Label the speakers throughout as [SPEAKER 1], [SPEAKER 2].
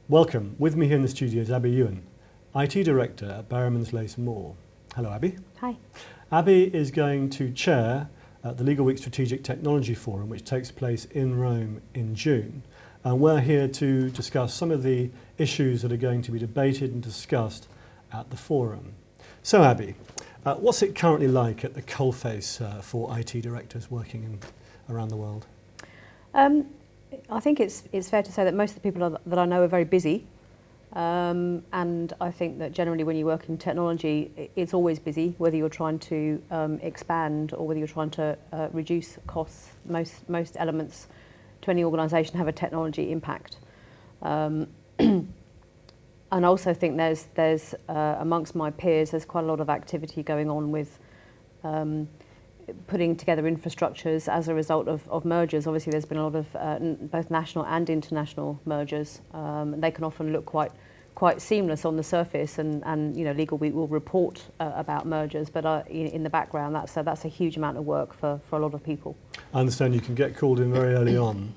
[SPEAKER 1] Welcome. With me here in the studio is Abby Ewen, IT Director at Berrymans Lace Mawer. Hello, Abby.
[SPEAKER 2] Hi.
[SPEAKER 1] Abby is going to chair the Legal Week Strategic Technology Forum, which takes place in Rome in June. And we're here to discuss some of the issues that are going to be debated and discussed at the forum. So, Abby, what's it currently like at the coalface for IT directors working around the world?
[SPEAKER 2] I think it's fair to say that most of the people that I know are very busy, and I think that generally when you work in technology, it's always busy, whether you're trying to expand or whether you're trying to reduce costs. Most elements to any organisation have a technology impact. And I also think there's amongst my peers, there's quite a lot of activity going on with putting together infrastructures as a result of mergers. Obviously, there's been a lot of both national and international mergers. They can often look quite seamless on the surface, and you know, Legal Week will report about mergers, but in the background, that's a huge amount of work for a lot of people.
[SPEAKER 1] I understand you can get called in very early on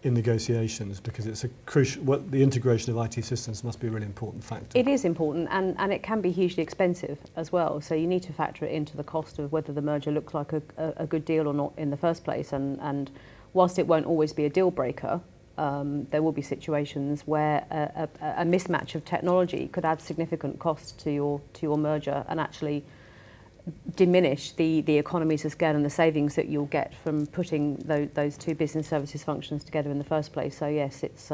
[SPEAKER 1] in negotiations because it's a crucial. The integration of IT systems must be a really important factor.
[SPEAKER 2] It is important, and it can be hugely expensive as well. So you need to factor it into the cost of whether the merger looks like a good deal or not in the first place. And whilst it won't always be a deal breaker, there will be situations where a mismatch of technology could add significant cost to your merger and actually diminish the economies of scale and the savings that you'll get from putting those two business services functions together in the first place. So yes, it's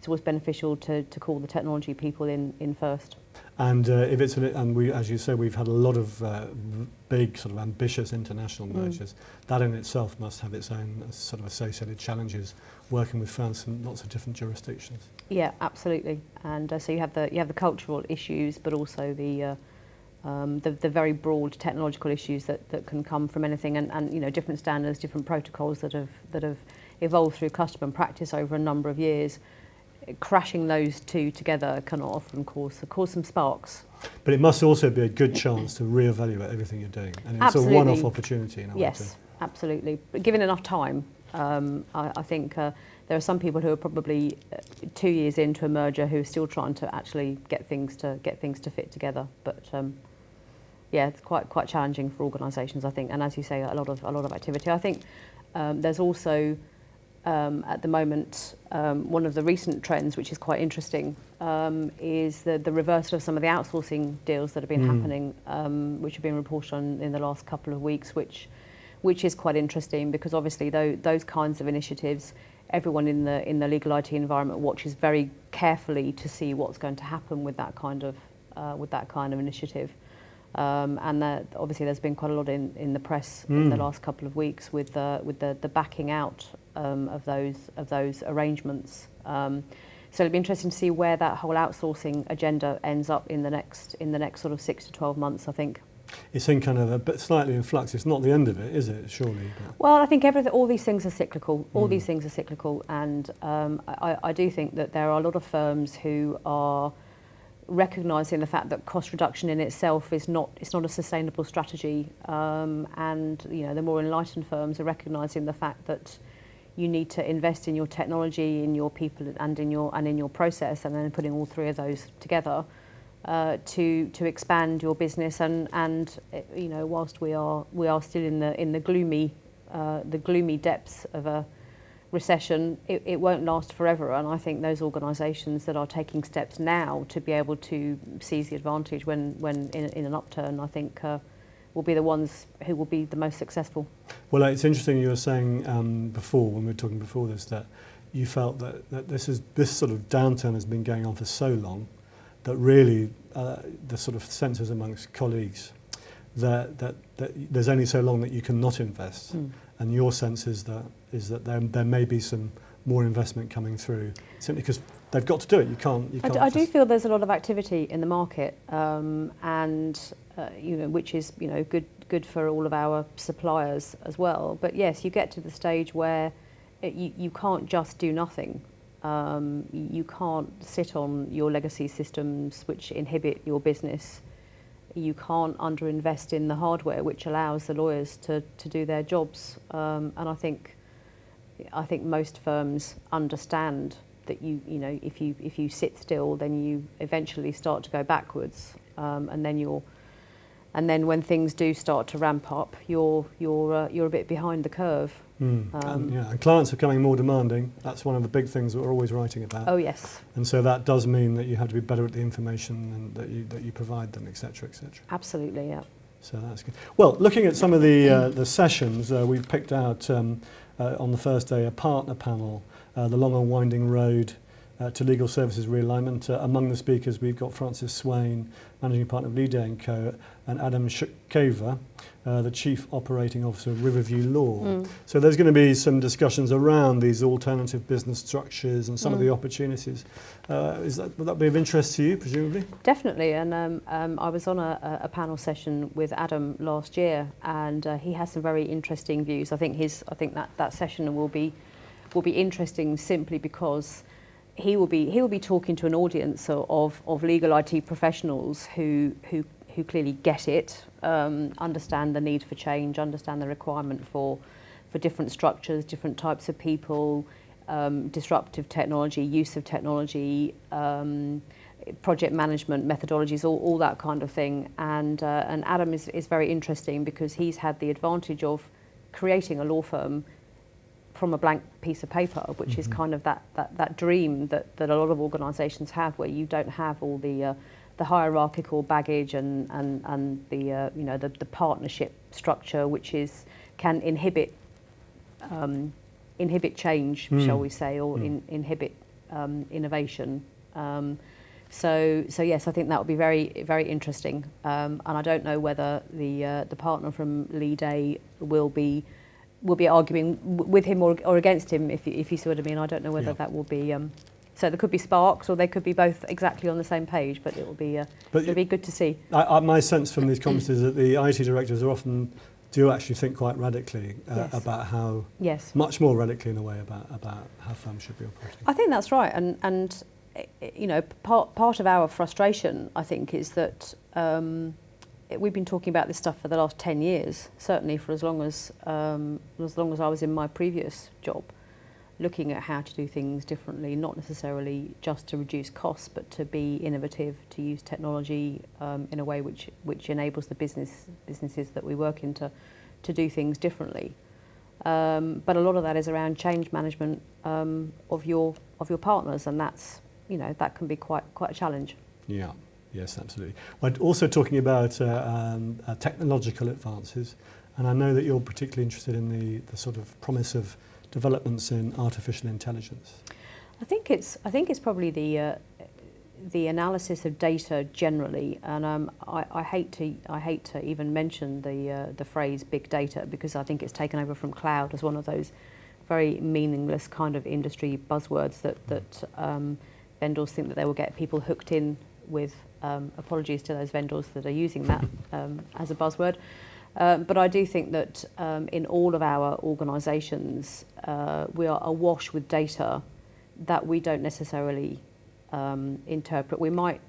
[SPEAKER 2] always beneficial to call the technology people in first. And
[SPEAKER 1] as you say, we've had a lot of big sort of ambitious international mergers. That in itself must have its own sort of associated challenges working with firms from lots of different jurisdictions.
[SPEAKER 2] Yeah, absolutely. And so you have the cultural issues, but also the very broad technological issues that can come from anything, and you know, different standards, different protocols that have evolved through custom and practice over a number of years. Crashing those two together can often cause some sparks.
[SPEAKER 1] But it must also be a good chance to reevaluate everything you're doing, and it's
[SPEAKER 2] Absolutely.
[SPEAKER 1] a one-off opportunity in a way.
[SPEAKER 2] Yes, absolutely. But given enough time, I think there are some people who are probably 2 years into a merger who are still trying to actually get things to fit together. But yeah, it's quite challenging for organisations, I think, and as you say, a lot of activity. I think there's also at the moment one of the recent trends, which is quite interesting, is the reversal of some of the outsourcing deals that have been happening, which have been reported on in the last couple of weeks, which is quite interesting because obviously those kinds of initiatives, everyone in the legal IT environment watches very carefully to see what's going to happen with that kind of initiative. And obviously there's been quite a lot in the press in the last couple of weeks with the backing out of those arrangements. So it'll be interesting to see where that whole outsourcing agenda ends up in the next sort of 6 to 12 months, I think.
[SPEAKER 1] It's in kind of a bit slightly in flux. It's not the end of it, is it? Surely.
[SPEAKER 2] Well, I think all these things are cyclical. All these things are cyclical, and I do think that there are a lot of firms who are recognising the fact that cost reduction in itself it's not a sustainable strategy, and you know, the more enlightened firms are recognising the fact that you need to invest in your technology, in your people, and in your process, and then putting all three of those together to expand your business. And you know, whilst we are still in the gloomy depths of a recession, it won't last forever, and I think those organisations that are taking steps now to be able to seize the advantage when in an upturn, I think will be the ones who will be the most successful.
[SPEAKER 1] Well, it's interesting you were saying before, when we were talking before this, that you felt that this sort of downturn has been going on for so long that really the sort of sense is amongst colleagues that there's only so long that you cannot invest. And your sense is that there may be some more investment coming through simply because they've got to do it. You can't.
[SPEAKER 2] I do feel there's a lot of activity in the market, and you know, which is, you know, good for all of our suppliers as well. But yes, you get to the stage where you can't just do nothing. You can't sit on your legacy systems which inhibit your business. You can't underinvest in the hardware which allows the lawyers to do their jobs. And I think most firms understand that you know if you sit still, then you eventually start to go backwards, and then when things do start to ramp up, you're a bit behind the curve.
[SPEAKER 1] And clients are becoming more demanding. That's one of the big things that we're always writing about.
[SPEAKER 2] Oh yes.
[SPEAKER 1] And so that does mean that you have to be better at the information and that you provide them, etc., etc.
[SPEAKER 2] Absolutely, yeah.
[SPEAKER 1] So that's good. Well, looking at some of the sessions, we've picked out on the first day a partner panel, the long and winding road to legal services realignment. Among the speakers, we've got Francis Swain, managing partner of Leaday & Co, and Adam Shukova, the Chief Operating Officer of Riverview Law. So there's going to be some discussions around these alternative business structures and some of the opportunities. Would that be of interest to you, presumably?
[SPEAKER 2] Definitely, and I was on a panel session with Adam last year, and he has some very interesting views. I think that session will be interesting simply because he will be talking to an audience of legal IT professionals who clearly get it, understand the need for change, understand the requirement for different structures, different types of people, disruptive technology, use of technology, project management methodologies, all that kind of thing. And Adam is very interesting because he's had the advantage of creating a law firm from a blank piece of paper, which is kind of that dream that a lot of organisations have, where you don't have all the hierarchical baggage and the partnership structure, which can inhibit change, shall we say, or inhibit innovation. So yes, I think that would be very, very interesting. And I don't know whether the partner from Leaday will be arguing with him or against him, if you see what I mean. I don't know whether that will be. So there could be sparks, or they could be both exactly on the same page. But it'll be good to see.
[SPEAKER 1] My sense from these comments is that the IT directors do actually think quite radically about how much more radically in a way about how firms should be operating.
[SPEAKER 2] I think that's right, and part of our frustration, I think, is that. We've been talking about this stuff for the last 10 years, certainly for as long as I was in my previous job, looking at how to do things differently, not necessarily just to reduce costs, but to be innovative, to use technology in a way which enables the businesses that we work in to do things differently. But a lot of that is around change management of your partners, and that's that can be quite a challenge.
[SPEAKER 1] Yeah. Yes, absolutely. We're also talking about technological advances, and I know that you're particularly interested in the sort of promise of developments in artificial intelligence.
[SPEAKER 2] I think it's probably the analysis of data generally, and I hate to even mention the phrase big data, because I think it's taken over from cloud as one of those very meaningless kind of industry buzzwords that vendors think that they will get people hooked in with. Apologies to those vendors that are using that as a buzzword. But I do think that in all of our organisations, we are awash with data that we don't necessarily interpret. We might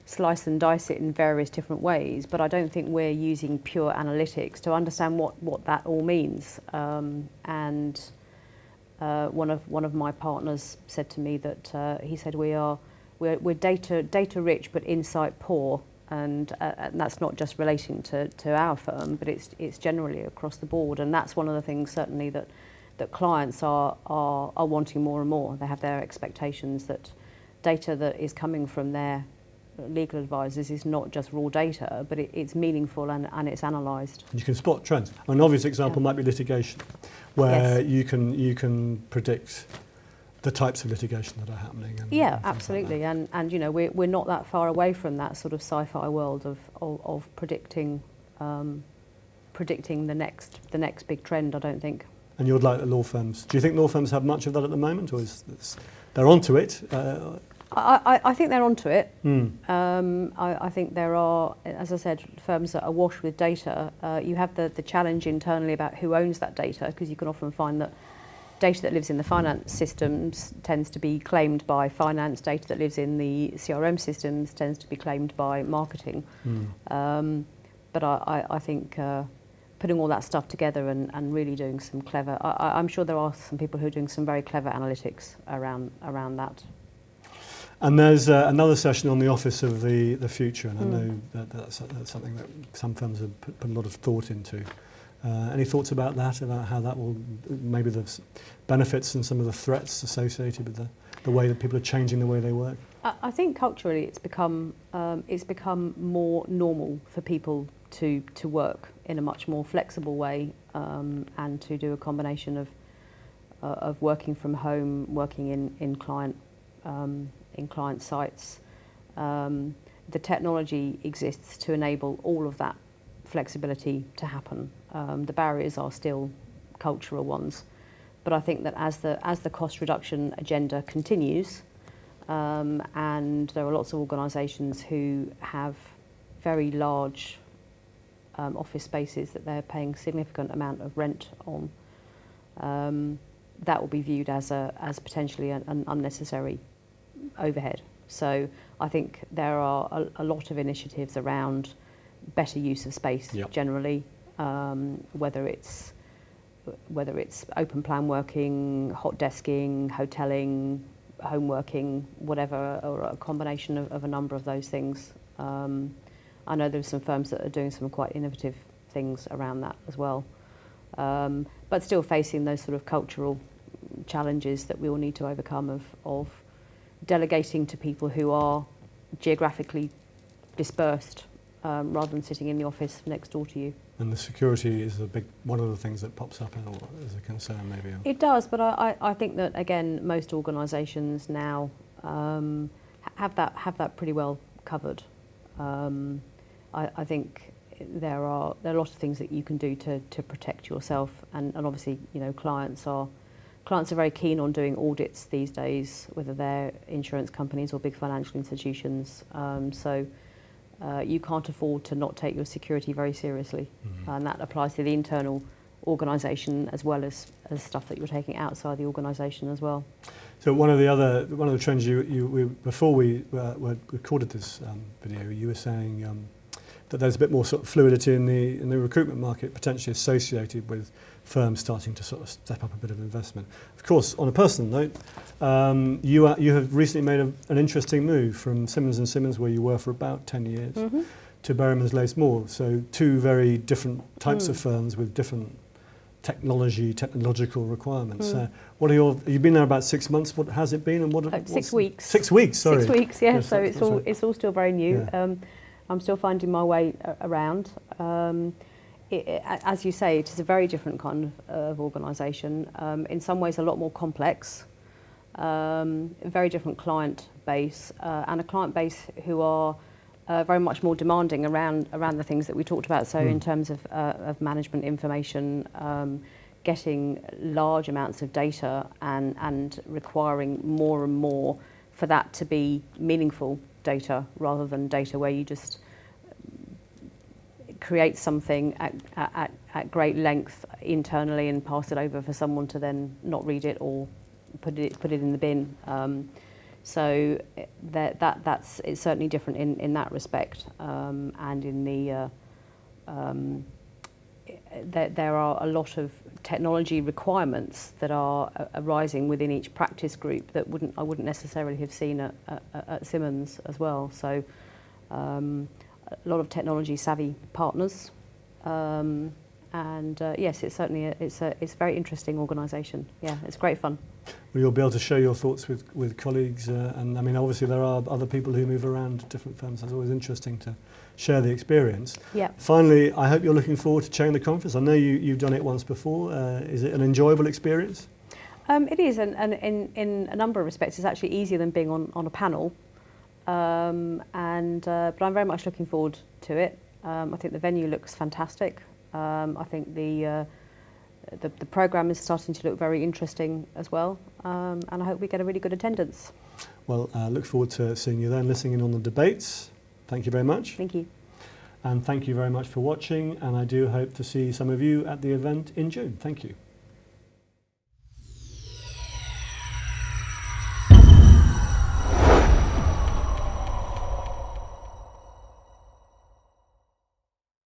[SPEAKER 2] slice and dice it in various different ways, but I don't think we're using pure analytics to understand what that all means. And one of my partners said to me that he said we're data rich but insight poor, and that's not just relating to our firm, but it's generally across the board. And that's one of the things certainly that clients are wanting more and more. They have their expectations that data that is coming from their legal advisors is not just raw data, but it's meaningful and it's analysed.
[SPEAKER 1] You can spot trends. An obvious example might be litigation, where you can predict the types of litigation that are happening. And
[SPEAKER 2] absolutely.
[SPEAKER 1] Like
[SPEAKER 2] and we're not that far away from that sort of sci-fi world of predicting the next big trend, I don't think.
[SPEAKER 1] And you would like the law firms. Do you think law firms have much of that at the moment, or they're onto it?
[SPEAKER 2] I think they're onto it. I think there are, as I said, firms that are awash with data. You have the challenge internally about who owns that data, because you can often find that data that lives in the finance systems tends to be claimed by finance, data that lives in the CRM systems tends to be claimed by marketing. But I think putting all that stuff together and really doing some clever. I'm sure there are some people who are doing some very clever analytics around that.
[SPEAKER 1] And there's another session on the Office of the Future, and I know that's something that some firms have put a lot of thought into. Any thoughts about that, about how that will, maybe the benefits and some of the threats associated with the way that people are changing the way they work?
[SPEAKER 2] I think culturally it's become more normal for people to work in a much more flexible way, and to do a combination of working from home, working in client sites. The technology exists to enable all of that flexibility to happen. The barriers are still cultural ones, but I think that as the cost reduction agenda continues, and there are lots of organisations who have very large office spaces that they're paying significant amount of rent on, that will be viewed as potentially an unnecessary overhead. So I think there are a lot of initiatives around better use of space generally, whether it's open plan working, hot desking, hotelling, home working, whatever, or a combination of a number of those things. I know there's some firms that are doing some quite innovative things around that as well, but still facing those sort of cultural challenges that we all need to overcome of delegating to people who are geographically dispersed, rather than sitting in the office next door to you.
[SPEAKER 1] And the security is one of the things that pops up as a concern, maybe.
[SPEAKER 2] It does, but I think that again, most organisations now have that pretty well covered. I think there are a lot of things that you can do to protect yourself, and obviously, clients are very keen on doing audits these days, whether they're insurance companies or big financial institutions. So you can't afford to not take your security very seriously, and that applies to the internal organisation as well as stuff that you're taking outside the organisation as well.
[SPEAKER 1] So one of the trends before we recorded this video, you were saying that there's a bit more sort of fluidity in the recruitment market, potentially associated with firms starting to sort of step up a bit of investment. Of course, on a personal note, you have recently made an interesting move from Simmons & Simmons, where you were for about 10 years, to Berrymans Lace Mawer. So two very different types of firms with different technological requirements. You've been there about 6 months. What has it been, and
[SPEAKER 2] 6 weeks.
[SPEAKER 1] 6 weeks, sorry.
[SPEAKER 2] 6 weeks, yeah.
[SPEAKER 1] Yes,
[SPEAKER 2] so it's all still very new.
[SPEAKER 1] Yeah.
[SPEAKER 2] I'm still finding my way around. As you say, it is a very different kind of organisation. In some ways, a lot more complex. A very different client base, and a client base who are very much more demanding around the things that we talked about. So in terms of management information, getting large amounts of data and requiring more and more for that to be meaningful data, rather than data where you just create something at great length internally and pass it over for someone to then not read it or put it in the bin. So it's certainly different in that respect, and in the there are a lot of technology requirements that are arising within each practice group that I wouldn't necessarily have seen at Simmons as well. So a lot of technology savvy partners, and yes, it's certainly it's a very interesting organisation. Yeah, it's great fun.
[SPEAKER 1] Well, you'll be able to share your thoughts with colleagues, and I mean, obviously there are other people who move around different firms. It's always interesting to share the experience.
[SPEAKER 2] Yeah.
[SPEAKER 1] Finally, I hope you're looking forward to chairing the conference. I know you've done it once before. Is it an enjoyable experience?
[SPEAKER 2] It is, and in a number of respects, it's actually easier than being on a panel. But I'm very much looking forward to it. I think the venue looks fantastic. I think the programme is starting to look very interesting as well, and I hope we get a really good attendance.
[SPEAKER 1] Well, look forward to seeing you then, listening in on the debates. Thank you very much.
[SPEAKER 2] Thank you.
[SPEAKER 1] And thank you very much for watching, and I do hope to see some of you at the event in June. Thank you.